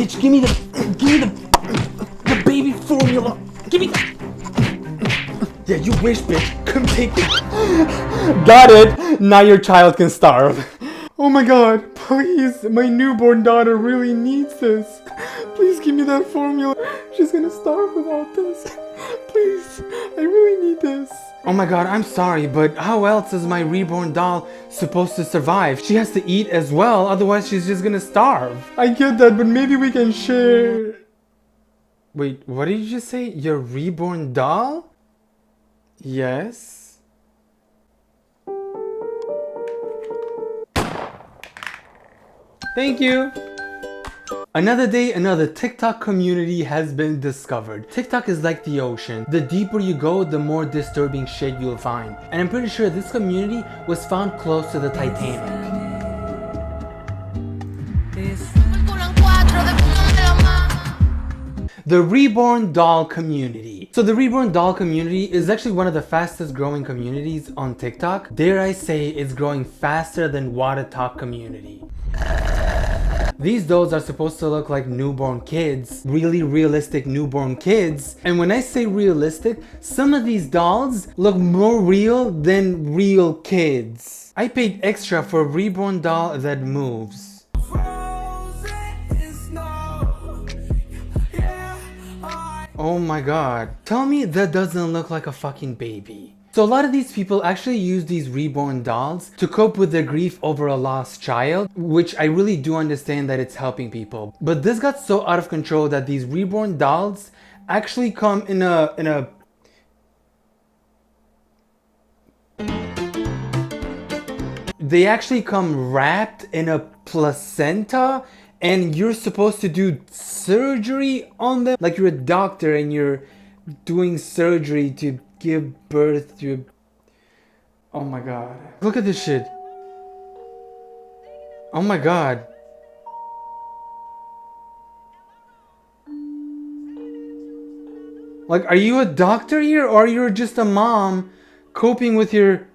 Bitch, give me the baby formula. Give me the... Yeah, you wish, bitch. Come take it. Got it. Now your child can starve. Oh my god, please. My newborn daughter really needs this. Please give me that formula. She's gonna starve without this. Please, I really need this. Oh my god, I'm sorry, but how else is my reborn doll supposed to survive? She has to eat as well, otherwise she's just gonna starve. I get that, but maybe we can share... Wait, what did you just say? Your reborn doll? Yes? Thank you! Another day, another TikTok community has been discovered. TikTok is like the ocean. The deeper you go, the more disturbing shit you'll find. And I'm pretty sure this community was found close to the Titanic. The Reborn doll community. So the Reborn doll community is actually one of the fastest growing communities on TikTok. Dare I say it's growing faster than Water Talk community. These dolls are supposed to look like newborn kids, really realistic newborn kids. And when I say realistic, some of these dolls look more real than real kids. I paid extra for a reborn doll that moves. Oh my god. Tell me that doesn't look like a fucking baby. So a lot of these people actually use these reborn dolls to cope with their grief over a lost child, which I really do understand that it's helping people. But this got so out of control that these reborn dolls actually come in a they actually come wrapped in a placenta, and you're supposed to do surgery on them. Like you're a doctor and you're doing surgery to give birth to... Oh my god. Look at this shit. Oh my god. Like, are you a doctor here, or you're just a mom coping with your...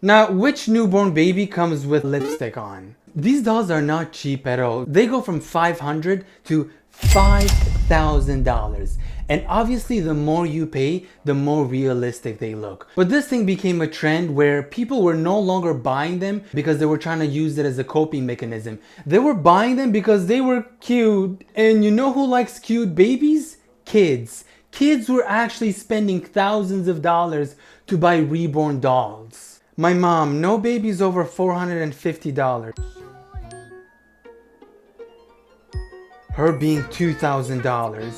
Now, which newborn baby comes with lipstick on? These dolls are not cheap at all. They go from $500 to $5,000. And obviously the more you pay, the more realistic they look. But this thing became a trend where people were no longer buying them because they were trying to use it as a coping mechanism. They were buying them because they were cute. And you know who likes cute babies? Kids. Kids were actually spending thousands of dollars to buy reborn dolls. My mom, no babies over $450. Her being $2,000.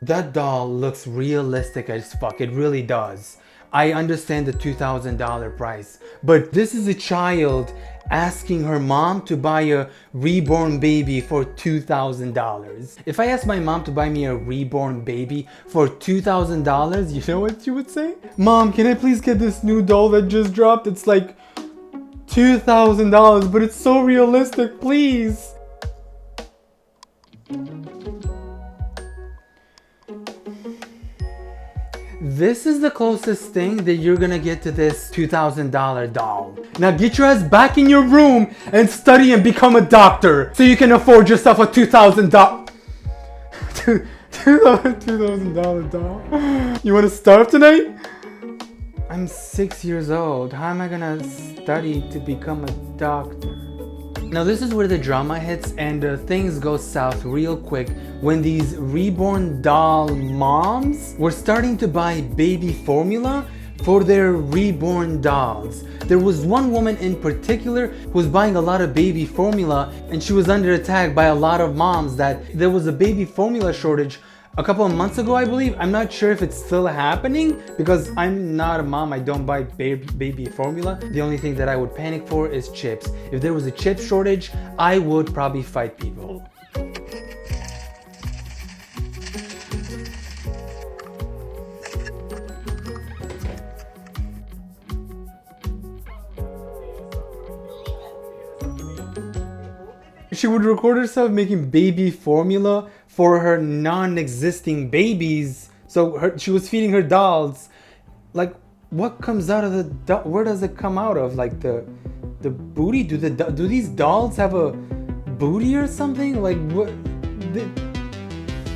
That doll looks realistic as fuck, it really does. I understand the $2,000 price, but this is a child asking her mom to buy a reborn baby for $2,000. If I asked my mom to buy me a reborn baby for $2,000, you know what she would say? Mom, can I please get this new doll that just dropped? It's like $2,000, but it's so realistic, please. This is the closest thing that you're gonna get to this $2,000 doll. Now get your ass back in your room and study and become a doctor so you can afford yourself a $2,000 doll. You wanna starve tonight? I'm 6 years old. How am I gonna study to become a doctor? Now this is where the drama hits and things go south real quick when these reborn doll moms were starting to buy baby formula for their reborn dolls. There was one woman in particular who was buying a lot of baby formula, and she was under attack by a lot of moms that there was a baby formula shortage a couple of months ago, I believe. I'm not sure if it's still happening because I'm not a mom. I don't buy baby formula. The only thing that I would panic for is chips. If there was a chip shortage, I would probably fight people. She would record herself making baby formula for her non-existing babies. So she was feeding her dolls. Like, What comes out of the where does it come out of? Like the booty? Do these dolls have a booty or something? Like what?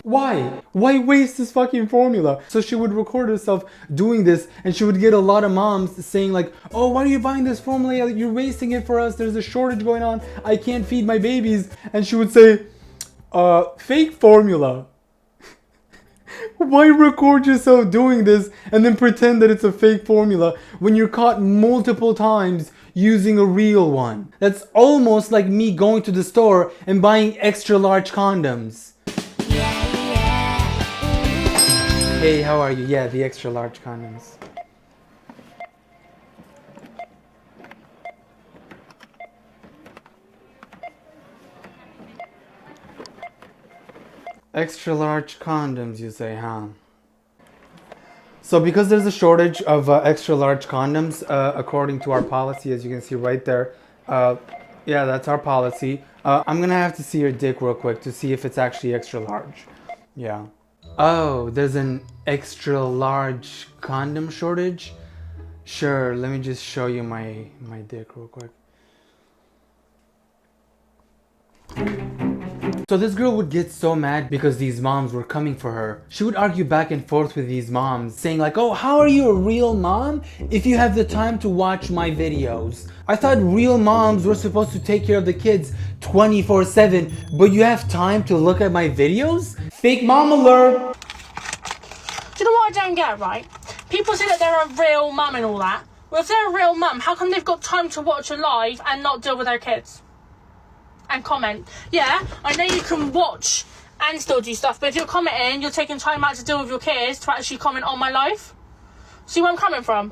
Why? Why waste this fucking formula? So she would record herself doing this, and she would get a lot of moms saying like, oh, why are you buying this formula? You're wasting it for us. There's a shortage going on. I can't feed my babies. And she would say, fake formula. Why record yourself doing this and then pretend that it's a fake formula when you're caught multiple times using a real one? That's almost like me going to the store and buying extra large condoms. Hey, how are you? Yeah, the extra large condoms. Extra large condoms, you say, huh? So because there's a shortage of extra large condoms, according to our policy, as you can see right there, yeah, that's our policy. I'm gonna have to see your dick real quick to see if it's actually extra large. Yeah. Oh, there's an extra large condom shortage? Sure, let me just show you my dick real quick. So this girl would get so mad because these moms were coming for her. She would argue back and forth with these moms, saying like, oh, how are you a real mom if you have the time to watch my videos? I thought real moms were supposed to take care of the kids 24/7, but you have time to look at my videos? Fake mom alert! Do you know what I don't get, right? People say that they're a real mum and all that. Well, if they're a real mum, how come they've got time to watch a live and not deal with their kids? And comment. Yeah, I know you can watch and still do stuff, but if you're commenting, you're taking time out to deal with your kids to actually comment on my life. See where I'm coming from?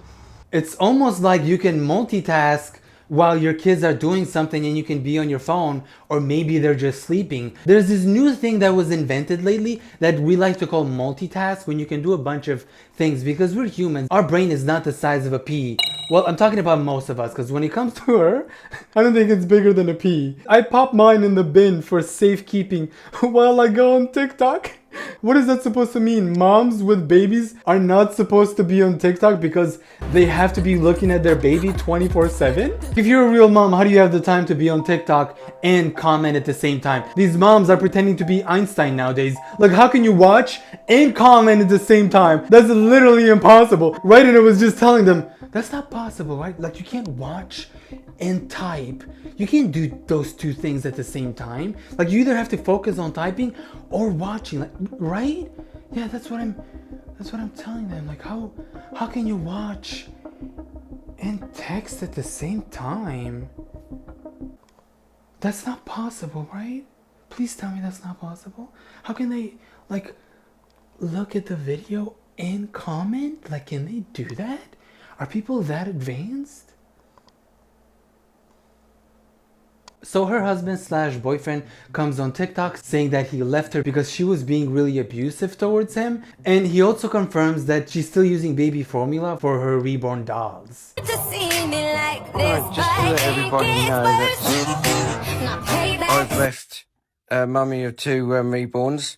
It's almost like you can multitask while your kids are doing something and you can be on your phone, or maybe they're just sleeping. There's this new thing that was invented lately that we like to call multitask, when you can do a bunch of things, because we're humans. Our brain is not the size of a pea. Well, I'm talking about most of us, because when it comes to her, I don't think it's bigger than a pea. I pop mine in the bin for safekeeping while I go on TikTok. What is that supposed to mean? Moms with babies are not supposed to be on TikTok because they have to be looking at their baby 24/7? If you're a real mom, how do you have the time to be on TikTok and comment at the same time? These moms are pretending to be Einstein nowadays. Like, how can you watch and comment at the same time? That's literally impossible, right? And I was just telling them, that's not possible, right? Like, you can't watch and type. You can't do those two things at the same time. Like, you either have to focus on typing or watching, like, right? Yeah, that's what I'm telling them. Like, how can you watch and text at the same time? That's not possible, right? Please tell me that's not possible. How can they, like, look at the video and comment? Like, can they do that? Are people that advanced? So her husband / boyfriend comes on TikTok saying that he left her because she was being really abusive towards him. And he also confirms that she's still using baby formula for her Reborn dolls. Alright, just to let everybody know that I've left mummy of two reborns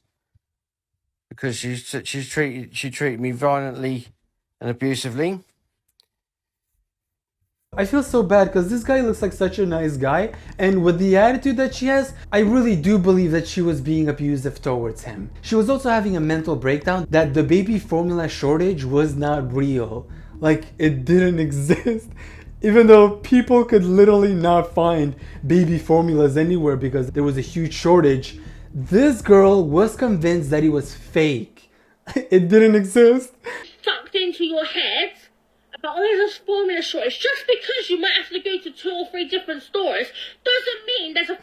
because she treated me violently and abusively. I feel so bad because this guy looks like such a nice guy, and with the attitude that she has, I really do believe that she was being abusive towards him. She was also having a mental breakdown that the baby formula shortage was not real. Like, it didn't exist. Even though people could literally not find baby formulas anywhere because there was a huge shortage, this girl was convinced that it was fake. It didn't exist. Sucked into your head. But there's a formula shortage. Just because you might have to go to 2 or 3 different stores doesn't mean there's a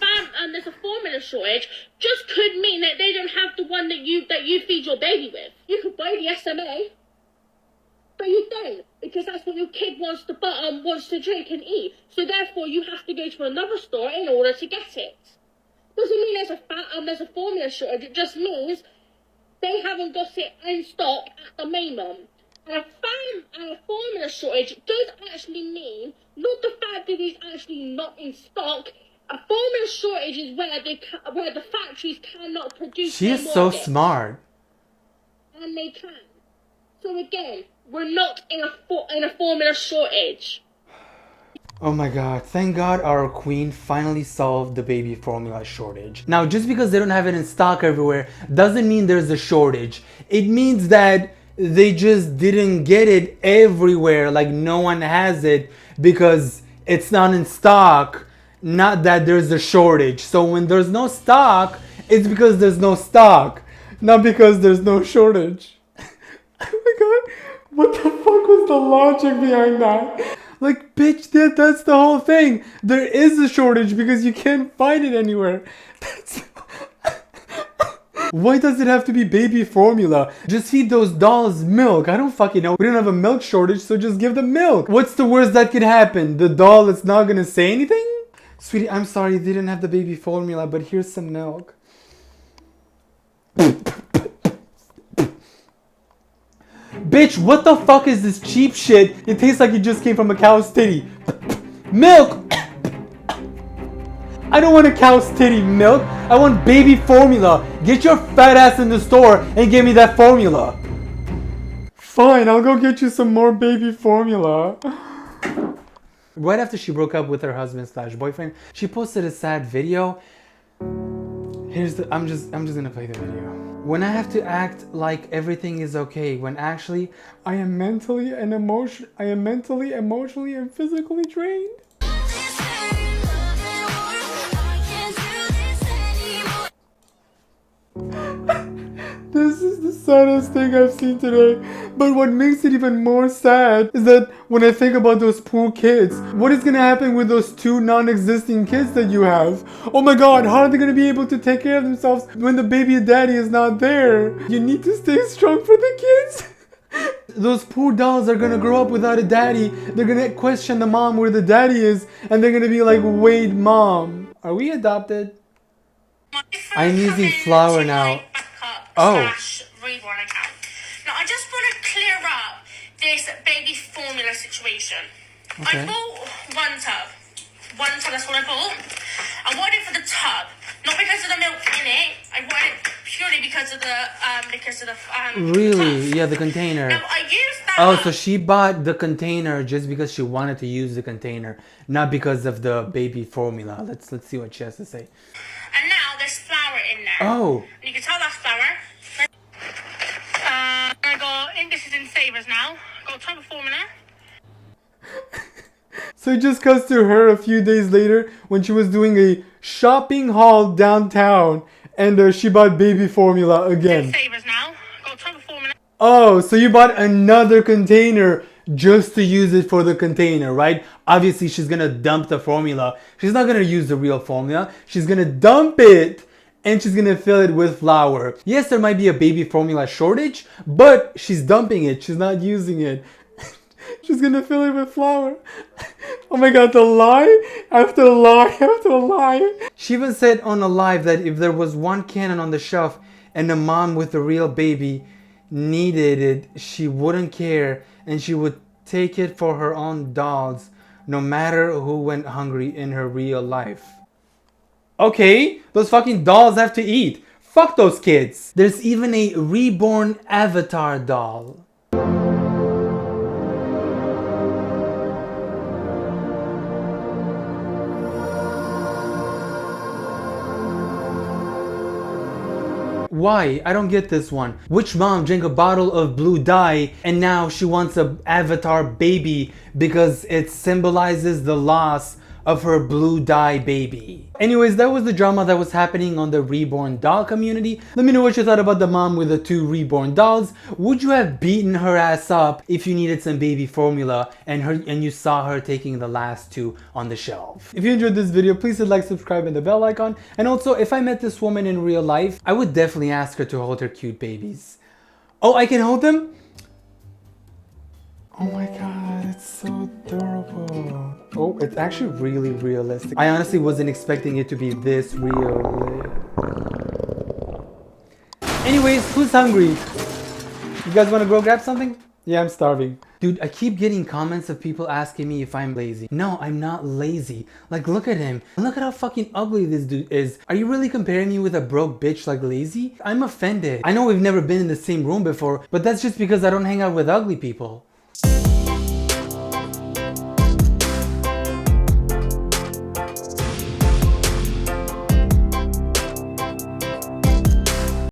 formula shortage. Just could mean that they don't have the one that you feed your baby with. You could buy the SMA, but you don't, because that's what your kid wants to drink and eat. So therefore, you have to go to another store in order to get it. Doesn't mean there's a formula shortage. It just means they haven't got it in stock at the moment. And a formula shortage does actually mean not the fact that it's actually not in stock. A formula shortage is where the factories cannot produce. She is so smart. And they can. So again, we're not in a formula shortage. Oh my god, thank god our queen finally solved the baby formula shortage. Now, just because they don't have it in stock everywhere doesn't mean there's a shortage. It means that they just didn't get it everywhere, like no one has it because it's not in stock, not that there's a shortage. So when there's no stock, it's because there's no stock, not because there's no shortage. Oh my god, what the fuck was the logic behind that? Like, bitch, that's the whole thing. There is a shortage because you can't find it anywhere. Why does it have to be baby formula? Just feed those dolls milk. I don't fucking know. We don't have a milk shortage, so just give them milk. What's the worst that could happen? The doll is not gonna say anything? Sweetie, I'm sorry they didn't have the baby formula, but here's some milk. Bitch, what the fuck is this cheap shit? It tastes like it just came from a cow's titty. Milk! I don't want a cow's titty milk. I want baby formula. Get your fat ass in the store and give me that formula. Fine, I'll go get you some more baby formula. Right after she broke up with her husband / boyfriend, she posted a sad video. I'm just gonna play the video. When I have to act like everything is okay, when actually I am mentally, emotionally, and physically drained. This is the saddest thing I've seen today. But what makes it even more sad is that when I think about those poor kids, what is gonna happen with those 2 non-existing kids that you have? Oh my god, how are they gonna be able to take care of themselves when the baby daddy is not there? You need to stay strong for the kids. Those poor dolls are gonna grow up without a daddy. They're gonna question the mom where the daddy is, and they're gonna be like, wait, mom, are we adopted? I'm using flour now. Oh. Reborn account. Now I just want to clear up this baby formula situation. Okay. I bought one tub. That's what I bought. I wanted it for the tub, not because of the milk in it. I wanted it purely because of the Really? tub. Yeah, the container. Now I used that. Oh, so she bought the container just because she wanted to use the container, not because of the baby formula. Let's see what she has to say. And now there's flour in there. Oh. And you can tell that's flour. I think this is in savers now. I got a tub of formula. So it just cuts to her a few days later when she was doing a shopping haul downtown, and she bought baby formula again. Savers now. Got a tub of formula. Oh, so you bought another container just to use it for the container, right? Obviously, she's gonna dump the formula. She's not gonna use the real formula. She's gonna dump it and she's gonna fill it with flour. Yes, there might be a baby formula shortage, but she's dumping it. She's not using it. She's gonna fill it with flour. Oh my god, the lie after lie after lie. She even said on a live that if there was one cannon on the shelf and a mom with a real baby needed it, she wouldn't care and she would take it for her own dolls, no matter who went hungry in her real life. Okay, those fucking dolls have to eat. Fuck those kids. There's even a reborn avatar doll. Why? I don't get this one. Which mom drank a bottle of blue dye and now she wants an avatar baby because it symbolizes the loss of her blue dye baby? Anyways, that was the drama that was happening on the Reborn doll community. Let me know what you thought about the mom with the 2 reborn dolls. Would you have beaten her ass up if you needed some baby formula and you saw her taking the last 2 on the shelf? If you enjoyed this video, please hit like, subscribe, and the bell icon. And also, if I met this woman in real life, I would definitely ask her to hold her cute babies. Oh, I can hold them? Oh my god, it's so adorable. Oh, it's actually really realistic. I honestly wasn't expecting it to be this real. Anyways, who's hungry? You guys want to go grab something? Yeah, I'm starving. Dude, I keep getting comments of people asking me if I'm lazy. No, I'm not lazy. Like, look at him. Look at how fucking ugly this dude is. Are you really comparing me with a broke bitch like lazy? I'm offended. I know we've never been in the same room before, but that's just because I don't hang out with ugly people.